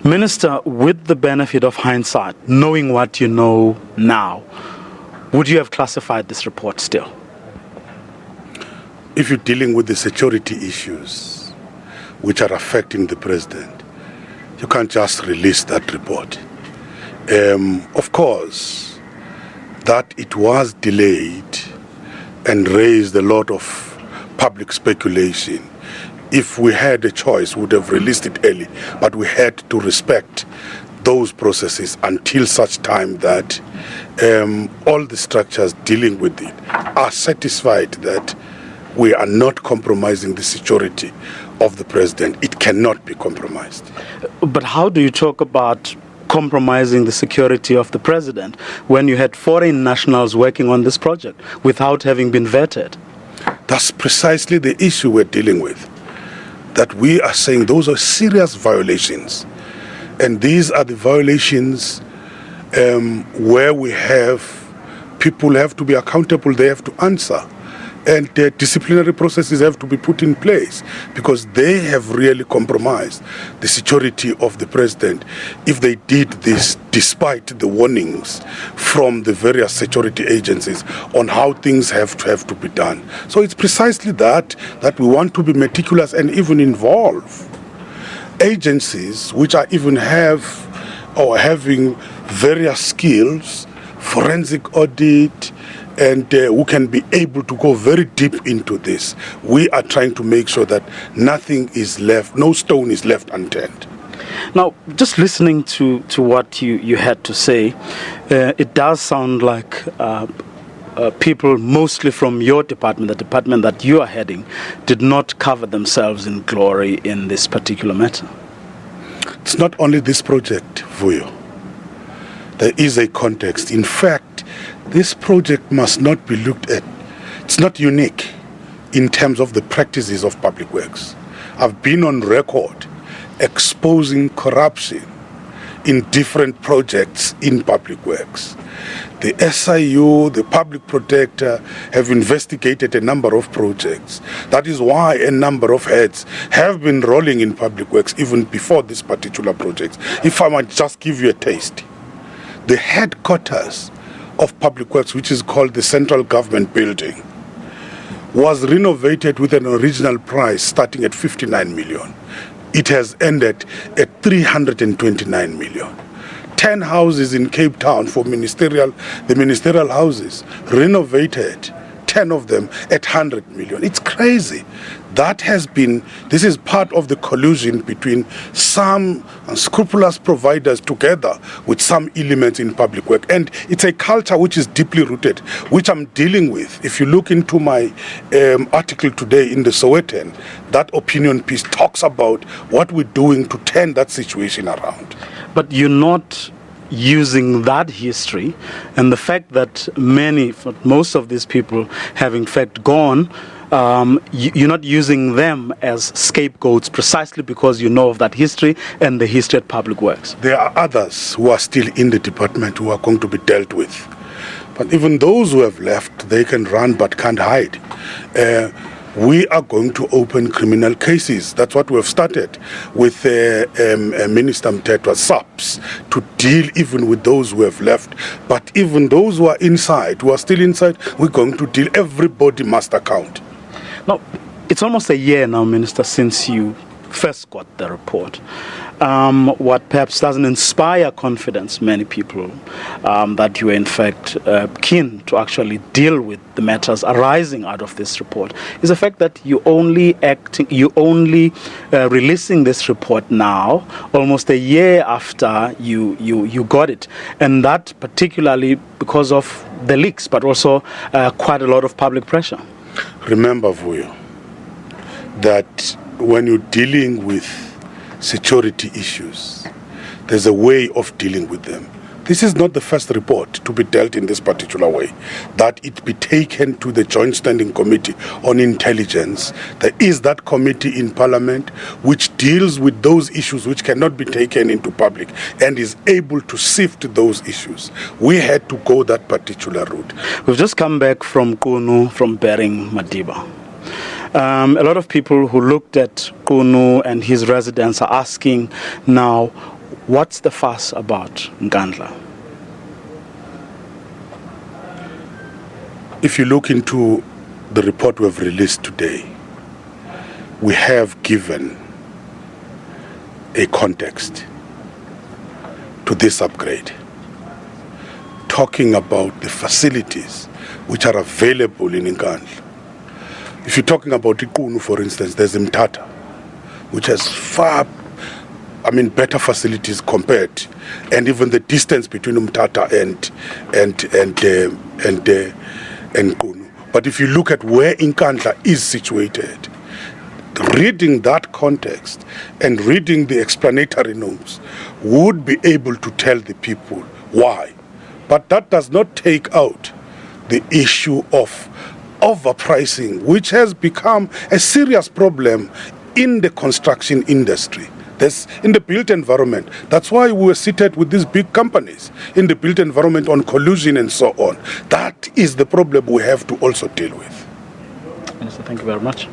Minister, with the benefit of hindsight, knowing what you know now, would you have classified this report still? If you're dealing with the security issues which are affecting the president, you can't just release that report. Of course, that it was delayed and raised a lot of public speculation. If we had a choice, we would have released it early, but we had to respect those processes until such time that all the structures dealing with it are satisfied that we are not compromising the security of the president. It cannot be compromised. But how do you talk about compromising the security of the president when you had foreign nationals working on this project without having been vetted? That's precisely the issue we're dealing with. That we are saying those are serious violations. And these are the violations where we have people have to be accountable, they have to answer. And the disciplinary processes have to be put in place because they have really compromised the security of the president if they did this despite the warnings from the various security agencies on how things have to be done. So it's precisely that we want to be meticulous and even involve agencies which are even having various skills, forensic audit, and who can be able to go very deep into this. We are trying to make sure that nothing is left, no stone is left unturned. Now, just listening to what you had to say, it does sound like people mostly from your department, the department that you are heading, did not cover themselves in glory in this particular matter. It's not only this project, Vuyo. There is a context. In fact, this project must not be looked at. It's not unique in terms of the practices of public works. I've been on record exposing corruption in different projects in public works. The SIU, the public protector, have investigated a number of projects. That is why a number of heads have been rolling in public works even before this particular project. If I might just give you a taste, the headquarters of public works, which is called the Central Government Building, was renovated with an original price starting at 59 million. It has ended at 329 million. 10 houses in Cape Town for the ministerial houses, renovated, 10 of them at 100 million. It's crazy. This is part of the collusion between some unscrupulous providers together with some elements in public work. And it's a culture which is deeply rooted, which I'm dealing with. If you look into my article today in the Sowetan, that opinion piece talks about what we're doing to turn that situation around. But you're not using that history and the fact that most of these people have in fact gone, you're not using them as scapegoats precisely because you know of that history and the history at Public Works. There are others who are still in the department who are going to be dealt with. But even those who have left, they can run but can't hide. We are going to open criminal cases. That's what we have started with Minister Mtetwa SABC to deal even with those who have left. But even those who are inside, who are still inside, we're going to deal. Everybody must account. Now, it's almost a year now, Minister, since you first got the report. What perhaps doesn't inspire confidence many people that you are in fact keen to actually deal with the matters arising out of this report is the fact that you only releasing this report now, almost a year after you got it, and that particularly because of the leaks, but also quite a lot of public pressure. Remember, Vuyo, that when you're dealing with security issues, there's a way of dealing with them. This is not the first report to be dealt in this particular way, that it be taken to the Joint Standing Committee on Intelligence. There is that committee in Parliament which deals with those issues which cannot be taken into public and is able to sift those issues. We had to go that particular route. We've just come back from Kunu, from Bering Madiba. A lot of people who looked at Kunu and his residents are asking now, What's the fuss about, Nkandla? If you look into the report we've released today, we have given a context to this upgrade, talking about the facilities which are available in Nkandla. If you're talking about Ikunu, for instance, there's Mthatha, which has better facilities compared, and even the distance between Mthatha and Nkunu. But if you look at where Nkandla is situated, reading that context and reading the explanatory notes would be able to tell the people why. But that does not take out the issue of overpricing, which has become a serious problem in the construction industry. In the built environment. That's why we were seated with these big companies in the built environment on collusion and so on. That is the problem we have to also deal with. Minister, thank you very much.